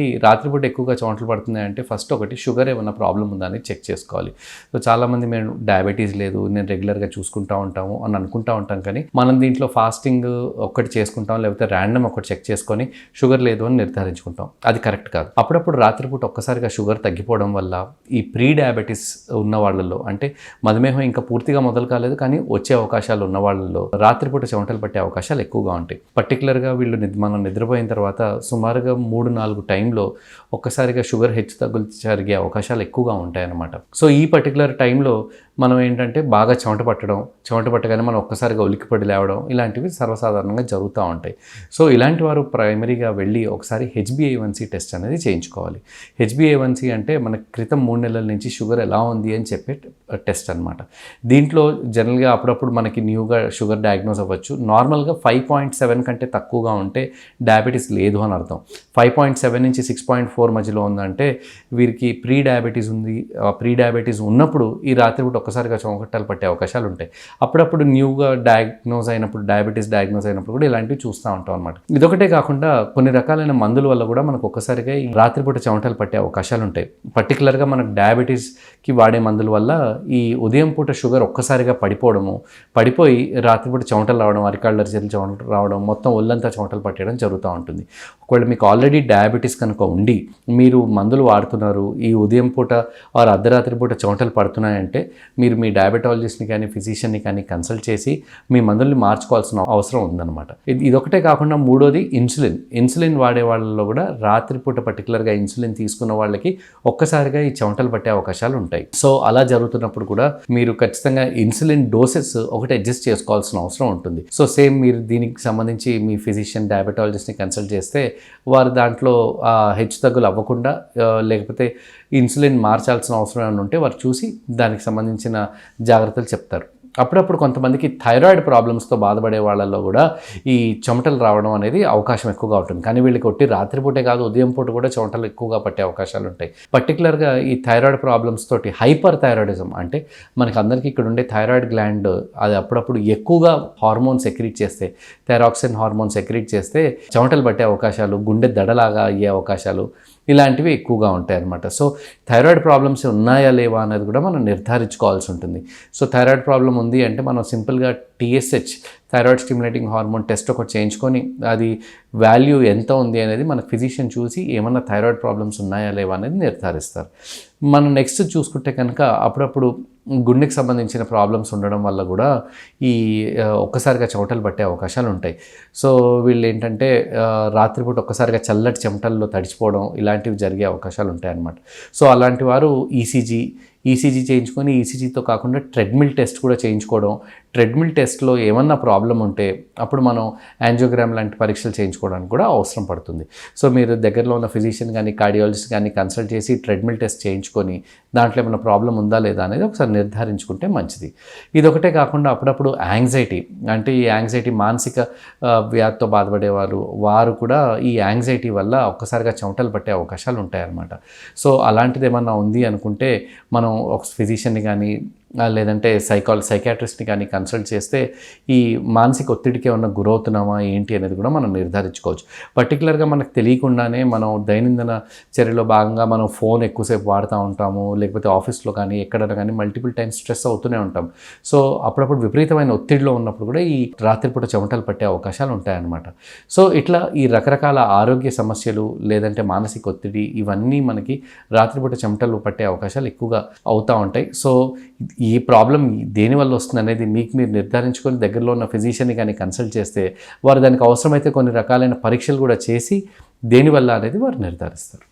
ఈ రాత్రిపూట ఎక్కువగా చెమటలు పడుతున్నాయంటే ఫస్ట్ ఒకటి షుగర్ ఏమైనా ప్రాబ్లం ఉందా అని చెక్ చేసుకోవాలి. సో చాలామంది మేము డయాబెటీస్ లేదు, నేను రెగ్యులర్గా చూసుకుంటూ ఉంటాము అని అనుకుంటూ ఉంటాం, కానీ మనం దీంట్లో ఫాస్టింగ్ ఒక్కటి చేసుకుంటాం, లేకపోతే ర్యాండమ్ ఒకటి చెక్ చేసుకొని షుగర్ లేదు అని నిర్ధారించుకుంటాం. అది కరెక్ట్ కాదు. అప్పుడప్పుడు రాత్రిపూట ఒక్కసారిగా షుగర్ తగ్గిపోవడం వల్ల ఈ ప్రీ డయాబెటీస్ ఉన్న వాళ్ళలో, అంటే మధుమేహం ఇంకా పూర్తిగా మొదలు కాలేదు కానీ వచ్చే అవకాశాలు ఉన్న వాళ్ళలో రాత్రిపూట చెమటలు పట్టే అవకాశాలు ఎక్కువగా ఉంటాయి. పర్టికులర్గా వీళ్ళు మనం నిద్రపోయిన తర్వాత సుమారుగా 3-4 టైంలో ఒక్కసారిగా షుగర్ హెచ్చు తగ్గులు జరిగే అవకాశాలు ఎక్కువగా ఉంటాయన్నమాట. సో ఈ పర్టికులర్ టైంలో మనం ఏంటంటే బాగా చెమట పట్టగానే మనం ఒక్కసారిగా ఉలిక్కిపడి లేవడం ఇలాంటివి సర్వసాధారణంగా జరుగుతూ ఉంటాయి. సో ఇలాంటి వారు ప్రైమరీగా వెళ్ళి ఒకసారి HbA1c టెస్ట్ అనేది చేయించుకోవాలి. HbA1c అంటే మన క్రితం 3 నెలల నుంచి షుగర్ ఎలా ఉంది అని చెప్పే టెస్ట్ అనమాట. దీంట్లో జనరల్గా అప్పుడప్పుడు మనకి న్యూగా షుగర్ డయాగ్నోస్ అవ్వచ్చు. నార్మల్గా 5.7 కంటే తక్కువగా ఉంటే డయాబెటీస్ లేదు అని అర్థం. 5.7 నుంచి 6.4 మధ్యలో ఉందంటే వీరికి ప్రీ డయాబెటీస్ ఉంది. ప్రీ డయాబెటీస్ ఉన్నప్పుడు ఈ రాత్రిపూట ఒక్కసారిగా చెమటలు పట్టే అవకాశాలు ఉంటాయి. అప్పుడప్పుడు న్యూగా డయాబెటీస్ డయాగ్నోస్ అయినప్పుడు కూడా ఇలాంటివి చూస్తూ ఉంటాం అనమాట. ఇదొకటే కాకుండా కొన్ని రకాలైన మందుల వల్ల కూడా మనకు ఒక్కసారిగా ఈ రాత్రిపూట చెమటలు పట్టే అవకాశాలు ఉంటాయి. పర్టికులర్గా మనకు డయాబెటీస్కి వాడే మందుల వల్ల ఈ ఉదయం పూట షుగర్ ఒక్కసారిగా పడిపోయి రాత్రిపూట చెమటలు రావడం, అరికాళ్ళ చేతులు చెమటలు రావడం, మొత్తం ఒళ్ళంతా చెమటలు పట్టేయడం జరుగుతూ ఉంటుంది. ఒకవేళ మీకు ఆల్రెడీ డయాబెటీస్ కనుక ఉండి మీరు మందులు వాడుతున్నారు, ఈ ఉదయం పూట వారు అర్ధరాత్రి పూట చెమటలు పడుతున్నాయంటే మీరు మీ డయాబెటాలజిస్ట్ని కానీ ఫిజిషియన్ని కానీ కన్సల్ట్ చేసి మీ మందుల్ని మార్చుకోవాల్సిన అవసరం ఉందన్నమాట. ఇదొకటే కాకుండా మూడోది ఇన్సులిన్ వాడే వాళ్ళలో కూడా రాత్రిపూట పర్టికులర్గా ఇన్సులిన్ తీసుకున్న వాళ్ళకి ఒక్కసారిగా ఈ చెమటలు పట్టే అవకాశాలు ఉంటాయి. సో అలా జరుగుతున్నప్పుడు కూడా మీరు ఖచ్చితంగా ఇన్సులిన్ డోసెస్ ఒకటి అడ్జస్ట్ చేసుకోవాల్సిన అవసరం ఉంటుంది. సో సేమ్ మీరు దీనికి సంబంధించి మీ ఫిజిషియన్ డయాబెటాలజిస్ట్ని కన్సల్ట్ చేస్తే వారు దాంట్లో హెచ్చు తగ్గులు అవ్వకుండా లేకపోతే ఇన్సులిన్ మార్చాల్సిన అవసరం ఏమైనా ఉంటే వారు చూసి దానికి సంబంధించిన జాగ్రత్తలు చెప్తారు. అప్పుడప్పుడు కొంతమందికి థైరాయిడ్ ప్రాబ్లమ్స్తో బాధపడే వాళ్ళల్లో కూడా ఈ చెమటలు రావడం అనేది అవకాశం ఎక్కువగా ఉంటుంది. కానీ వీళ్ళకి ఒట్టి రాత్రిపూటే కాదు, ఉదయం పూట కూడా చెమటలు ఎక్కువగా పట్టే అవకాశాలు ఉంటాయి. పర్టికులర్గా ఈ థైరాయిడ్ ప్రాబ్లమ్స్ తోటి హైపర్ థైరాయిడిజం, అంటే మనకి అందరికీ ఇక్కడ ఉండే థైరాయిడ్ గ్లాండ్ అది అప్పుడప్పుడు ఎక్కువగా హార్మోన్ సెక్రీట్ చేస్తే, థైరాక్సిన్ హార్మోన్ సెక్రీట్ చేస్తే చెమటలు పట్టే అవకాశాలు, గుండె దడలాగా అయ్యే అవకాశాలు ఇలాంటివి ఎక్కువగా ఉంటాయి అన్నమాట. సో థైరాయిడ్ ప్రాబ్లమ్స్ ఉన్నాయా లేవా అనేది కూడా మనం నిర్ధారించుకోవాల్సి ఉంటుంది. సో థైరాయిడ్ ప్రాబ్లం ఉంది అంటే మనం సింపుల్గా TSH, thyroid stimulating hormone test ఒకటి చేయించుకొని అది వాల్యూ ఎంత ఉంది అనేది మన ఫిజిషియన్ చూసి ఏమన్నా థైరాయిడ్ ప్రాబ్లమ్స్ ఉన్నాయా లేవా అనేది నిర్ధారిస్తారు. మనం నెక్స్ట్ చూసుకుంటే కనుక అప్పుడప్పుడు గుండెకి సంబంధించిన ప్రాబ్లమ్స్ ఉండడం వల్ల కూడా ఈ ఒక్కసారిగా చెమటలు పట్టే అవకాశాలు ఉంటాయి. సో వీళ్ళు ఏంటంటే రాత్రిపూట ఒక్కసారిగా చల్లటి చెమటల్లో తడిచిపోవడం ఇలాంటివి జరిగే అవకాశాలు ఉంటాయన్నమాట. సో అలాంటి వారు ఈసీజీ చేయించుకొని, ఈసీజీతో కాకుండా ట్రెడ్మిల్ టెస్ట్ కూడా చేయించుకోవడం, ట్రెడ్మిల్ టెస్ట్లో ఏమన్నా ప్రాబ్లం ఉంటే అప్పుడు మనం యాంజియోగ్రామ్ లాంటి పరీక్షలు చేయించుకోవడానికి కూడా అవసరం పడుతుంది. సో మీరు దగ్గరలో ఉన్న ఫిజిషియన్ కానీ కార్డియాలజిస్ట్ కానీ కన్సల్ట్ చేసి ట్రెడ్మిల్ టెస్ట్ చేయించుకొని దాంట్లో ఏమైనా ప్రాబ్లం ఉందా లేదా అనేది ఒకసారి నిర్ధారించుకుంటే మంచిది. ఇదొకటే కాకుండా అప్పుడప్పుడు యాంగ్జైటీ, అంటే ఈ యాంగ్జైటీ మానసిక వ్యాధితో బాధపడేవారు వారు కూడా ఈ యాంగ్జైటీ వల్ల ఒక్కసారిగా చెమటలు పట్టే అవకాశాలు ఉంటాయన్నమాట. సో అలాంటిది ఏమన్నా ఉంది అనుకుంటే మనం ఒక ఫిజిషియన్ని కానీ లేదంటే సైకాట్రిస్ట్ని కానీ కన్సల్ట్ చేస్తే ఈ మానసిక ఒత్తిడికి ఏమన్నా గురవుతున్నామా ఏంటి అనేది కూడా మనం నిర్ధారించుకోవచ్చు. పర్టికులర్గా మనకు తెలియకుండానే మనం దైనందిన చర్యలో భాగంగా మనం ఫోన్ ఎక్కువసేపు వాడుతూ ఉంటాము, లేకపోతే ఆఫీస్లో కానీ ఎక్కడైనా కానీ మల్టిపుల్ టైమ్స్ స్ట్రెస్ అవుతూనే ఉంటాం. సో అప్పుడప్పుడు విపరీతమైన ఒత్తిడిలో ఉన్నప్పుడు కూడా ఈ రాత్రిపూట చెమటలు పట్టే అవకాశాలు ఉంటాయన్నమాట. సో ఇట్లా ఈ రకరకాల ఆరోగ్య సమస్యలు లేదంటే మానసిక ఒత్తిడి ఇవన్నీ మనకి రాత్రిపూట చెమటలు పట్టే అవకాశాలు ఎక్కువగా అవుతూ ఉంటాయి. సో ఈ ప్రాబ్లం దేనివల్ల వస్తుంది అనేది మీరు నిర్ధారించుకొని దగ్గరలో ఉన్న ఫిజిషియన్ని కానీ కన్సల్ట్ చేస్తే వారు దానికి అవసరమైతే కొన్ని రకాలైన పరీక్షలు కూడా చేసి దేనివల్ల అనేది వారు నిర్ధారిస్తారు.